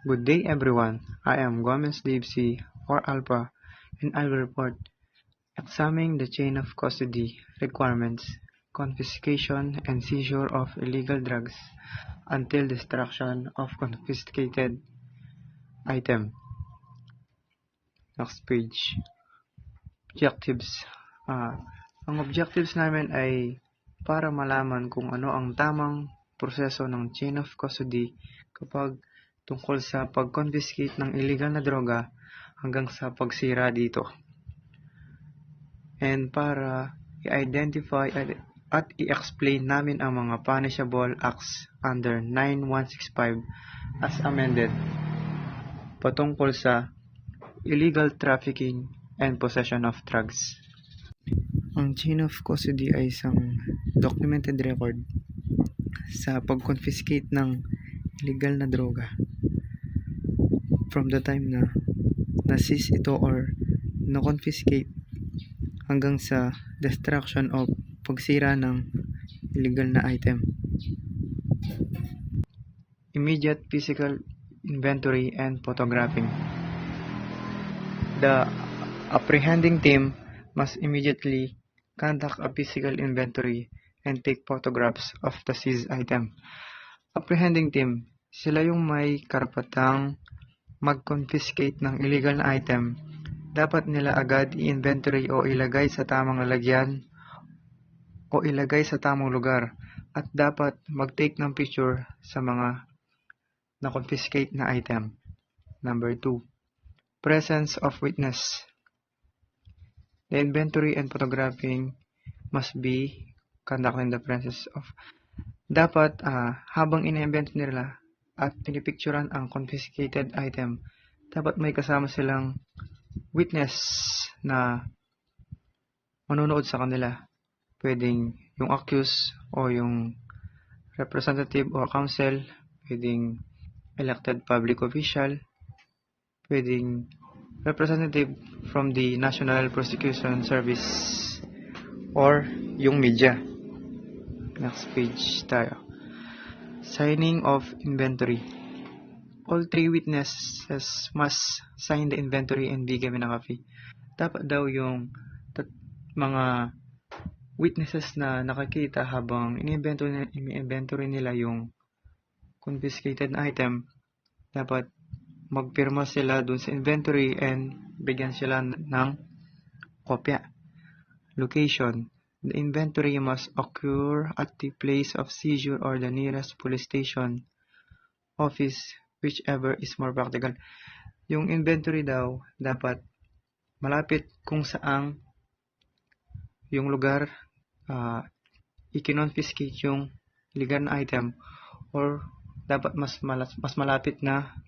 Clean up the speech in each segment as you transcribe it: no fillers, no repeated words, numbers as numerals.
Good day everyone, I am Gomez Dave C. or Alpha and I will report examining the chain of custody requirements, confiscation and seizure of illegal drugs until destruction of confiscated item. Next page. Objectives. Ang objectives namin ay para malaman kung ano ang tamang proseso ng chain of custody kapag tungkol sa pag-confiscate ng illegal na droga hanggang sa pagsira dito. And para i-identify at i-explain namin ang mga punishable acts under 9165 as amended patungkol sa illegal trafficking and possession of drugs. Ang chain of custody ay isang documented record sa pag-confiscate ng illegal na droga from the time na na-seize ito or na-confiscate hanggang sa destruction of pagsira ng illegal na item. Immediate physical inventory and photographing. The apprehending team must immediately conduct a physical inventory and take photographs of the seized item. Apprehending team, sila yung may karapatang mag-confiscate ng illegal na item. Dapat nila agad i-inventory o ilagay sa tamang lalagyan o ilagay sa tamang lugar at dapat mag-take ng picture sa mga na-confiscate na item. Number 2. Presence of witness. The inventory and photographing must be conducted in the presence of. Dapat habang ina-invent nila at pinipicturan ang confiscated item, dapat may kasama silang witness na manonood sa kanila. Pwedeng yung accused o yung representative o counsel, pwedeng elected public official, pwedeng representative from the National Prosecution Service or yung media. Next page tayo. Signing of inventory. All 3 witnesses must sign the inventory and be given a copy. Dapat daw yung mga witnesses na nakakita habang ini-inventory nila yung confiscated na item, dapat magpirma sila dun sa inventory and bigyan sila ng kopya. Location. The inventory must occur at the place of seizure or the nearest police station, office, whichever is more practical. Yung inventory daw, dapat malapit kung saang yung lugar i-confiscate yung illegal na item or dapat mas malapit na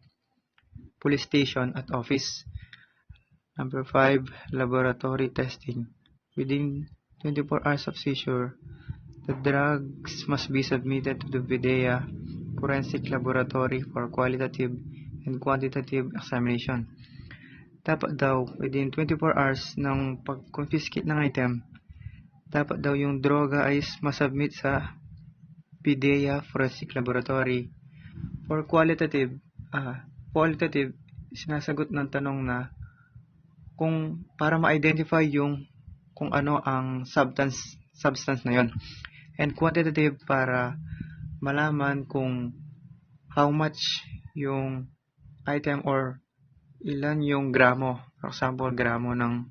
police station at office. Number 5, laboratory testing. Within 24 hours of seizure, the drugs must be submitted to the PIDEA Forensic Laboratory for qualitative and quantitative examination. Dapat daw, within 24 hours ng pag-confiscate ng item, dapat daw yung droga ay masubmit sa PIDEA Forensic Laboratory. For qualitative, sinasagot ng tanong na kung para ma-identify yung kung ano ang substance na yon, and quantitative para malaman kung how much yung item or ilan yung gramo, for example gramo ng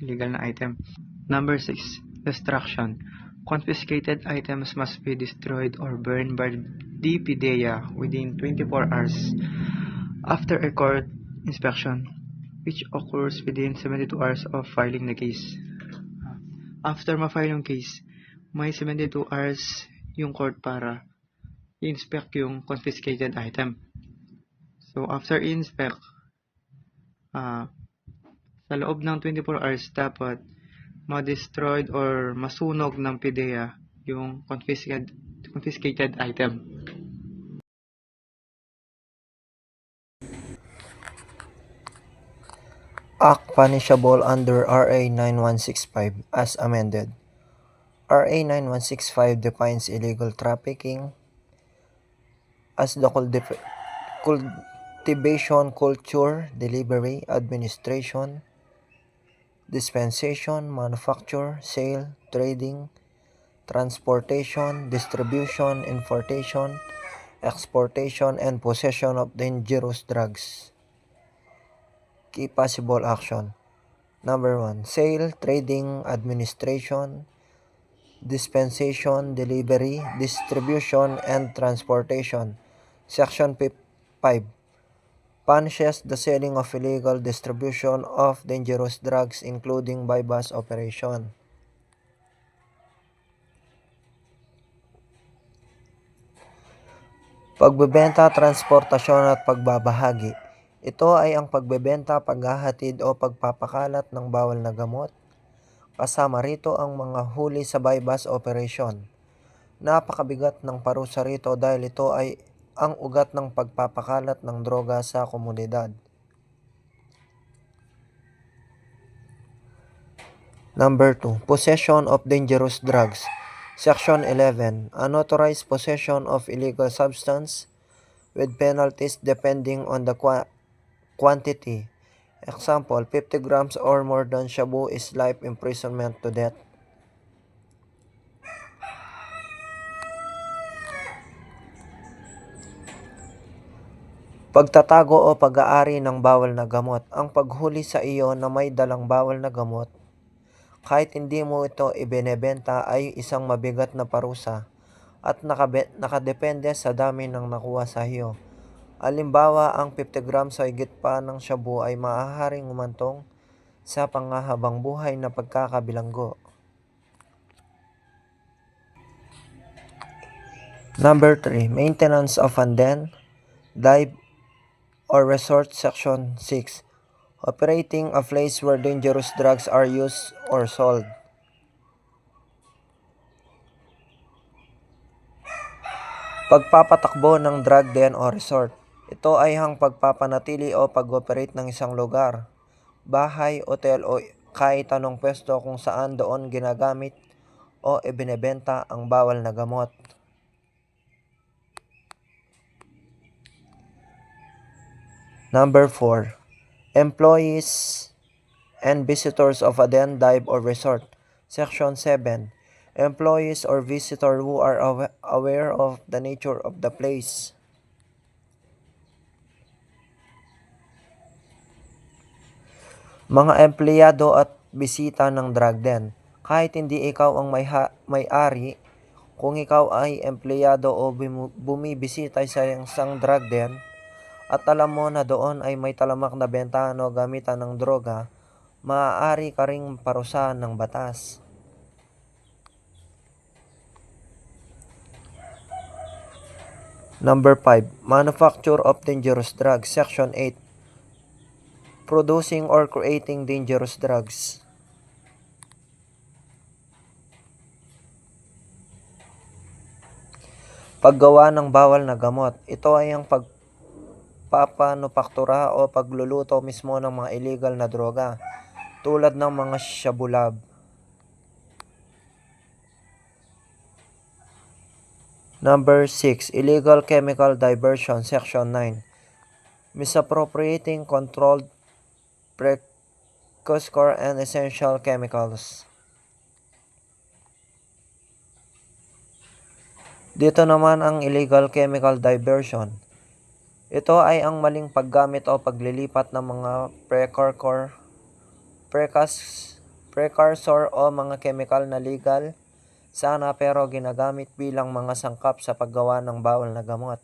illegal na item. Number 6, destruction. Confiscated items must be destroyed or burned by the PIDEA within 24 hours after a court inspection, which occurs within 72 hours of filing the case. After ma-file yung case, may 72 hours yung court para i-inspect yung confiscated item. So, after i-inspect, sa loob ng 24 hours, dapat ma-destroyed or masunog ng PIDEA yung confiscated item. Act punishable under RA 9165 as amended. RA 9165 defines illegal trafficking as the cultivation cultivation, culture, delivery, administration, dispensation, manufacture, sale, trading, transportation, distribution, importation, exportation, and possession of dangerous drugs. Key possible action. Number 1, sale, trading, administration, dispensation, delivery, distribution, and transportation. Section 5 punishes the selling of illegal distribution of dangerous drugs including bypass operation. Pagbebenta, transportasyon at pagbabahagi. Ito ay ang pagbebenta, paghahatid o pagpapakalat ng bawal na gamot. Kasama rito ang mga huli sa bypass operation. Napakabigat ng parusa rito dahil ito ay ang ugat ng pagpapakalat ng droga sa komunidad. Number 2, possession of dangerous drugs. Section 11, unauthorized possession of illegal substance with penalties depending on the quantity. Example, 50 grams or more than shabu is life imprisonment to death. Pagtatago o pag-aari ng bawal na gamot. Ang paghuli sa iyo na may dalang bawal na gamot, kahit hindi mo ito ibinebenta, ay isang mabigat na parusa at nakadepende sa dami ng nakuha sa iyo. Halimbawa, ang 50 grams o higit pa ng shabu ay maaaring umantong sa panghahabang buhay na pagkakabilanggo. Number 3, maintenance of an den, dive, or resort. Section 6, operating a place where dangerous drugs are used or sold. Pagpapatakbo ng drug den o resort. Ito ay ang pagpapanatili o pag-operate ng isang lugar, bahay, hotel o kahit anong pwesto kung saan doon ginagamit o ibinebenta ang bawal na gamot. Number 4, employees and visitors of a den, dive, or resort. Section 7, employees or visitor who are aware of the nature of the place. Mga empleyado at bisita ng drug den. Kahit hindi ikaw ang may-ari, kung ikaw ay empleyado o bumibisita sa isang drug den at alam mo na doon ay may talamak na bentahan o gamitan ng droga, maaari ka ring parusahan ng batas. Number 5, manufacture of dangerous drugs. Section 8, producing or creating dangerous drugs. Paggawa ng bawal na gamot. Ito ay ang pagpapanupaktura o pagluluto mismo ng mga illegal na droga, tulad ng mga shabulab. Number 6, illegal chemical diversion. Section 9, misappropriating controlled precursor and essential chemicals. Dito naman ang illegal chemical diversion. Ito ay ang maling paggamit o paglilipat ng mga precursor o mga chemical na legal sana pero ginagamit bilang mga sangkap sa paggawa ng bawal na gamot.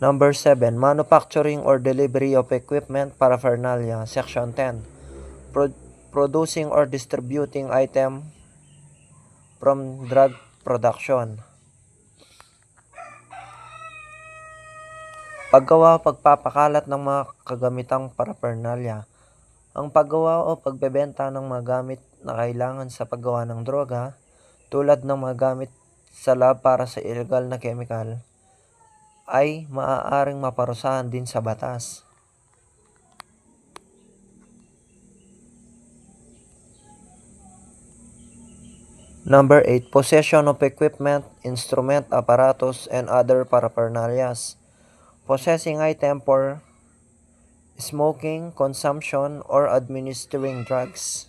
Number 7, manufacturing or delivery of equipment, paraphernalia. Section 10, producing or distributing item from drug production. Paggawa o pagpapakalat ng mga kagamitang paraphernalia. Ang paggawa o pagbebenta ng mga gamit na kailangan sa paggawa ng droga, tulad ng mga gamit sa lab para sa illegal na chemical, ay maaaring maparusahan din sa batas. Number 8, possession of equipment, instrument, apparatus, and other paraphernalias. Possessing item for smoking, consumption, or administering drugs.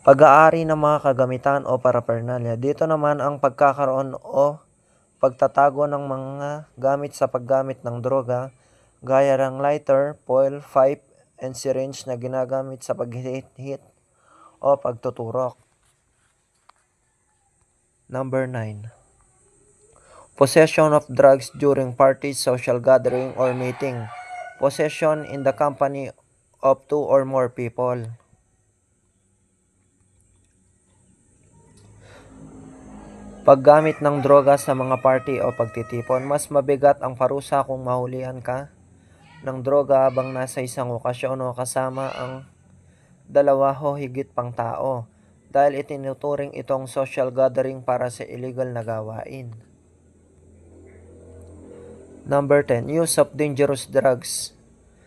Pag-aari ng mga kagamitan o paraphernalia. Dito naman ang pagkakaroon o pagtatago ng mga gamit sa paggamit ng droga, gaya ng lighter, foil, pipe, and syringe na ginagamit sa paghihit o pagtuturok. Number 9. Possession of drugs during parties, social gathering, or meeting. Possession in the company of 2 or more people. Paggamit ng droga sa mga party o pagtitipon, mas mabigat ang parusa kung mahulihan ka ng droga habang nasa isang okasyon o kasama ang dalawa o higit pang tao, dahil itinuturing itong social gathering para sa illegal na gawain. Number 10. Use of dangerous drugs.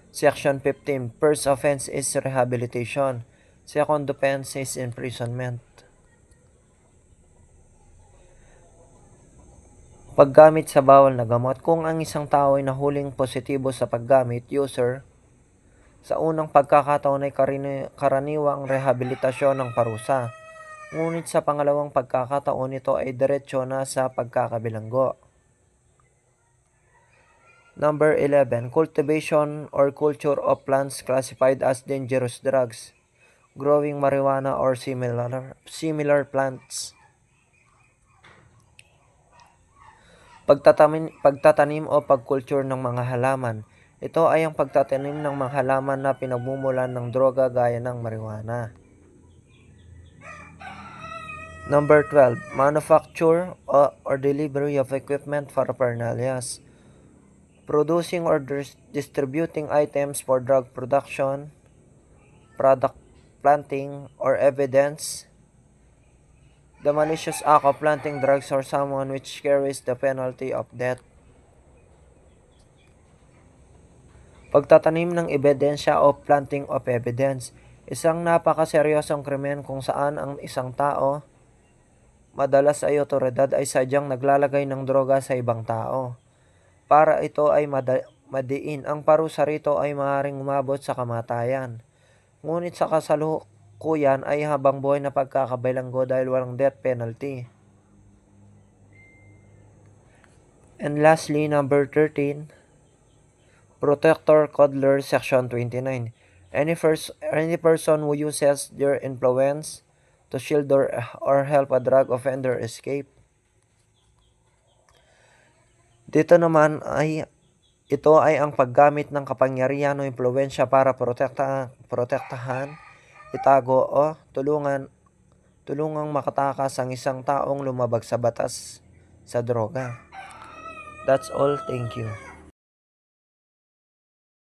Section 15. First offense is rehabilitation. Second offense is imprisonment. Paggamit sa bawal na gamot. Kung ang isang tao ay nahuling positibo sa paggamit, user, sa unang pagkakataon ay karaniwang rehabilitasyon ng parusa. Ngunit sa pangalawang pagkakataon ito ay diretsyo na sa pagkakabilanggo. Number 11. Cultivation or culture of plants classified as dangerous drugs. Growing marijuana or similar plants. Pagtatanim o pagkulture ng mga halaman. Ito ay ang pagtatanim ng mga halaman na pinagmumulan ng droga gaya ng marijuana. Number 12. Manufacture or delivery of equipment for paraphernalias. Producing or distributing items for drug production, product planting, or evidence. The malicious act of planting drugs or someone which carries the penalty of death. Pagtatanim ng ebidensya o planting of evidence. Isang napakaseryosong krimen kung saan ang isang tao, madalas ay otoridad, ay sadyang naglalagay ng droga sa ibang tao. Para ito ay madiin, ang parusa rito ay maaaring umabot sa kamatayan. Ngunit sa kasalukuyan ay habang buhay na pagkakabilanggo dahil walang death penalty. And lastly, number 13, Protector Coddler, Section 29. Any person who uses their influence to shield or help a drug offender escape. Dito naman ay ito ay ang paggamit ng kapangyarihan o impluwensya para protektahan, itago o tulungang makatakas ang isang taong lumabag sa batas sa droga. That's all. Thank you.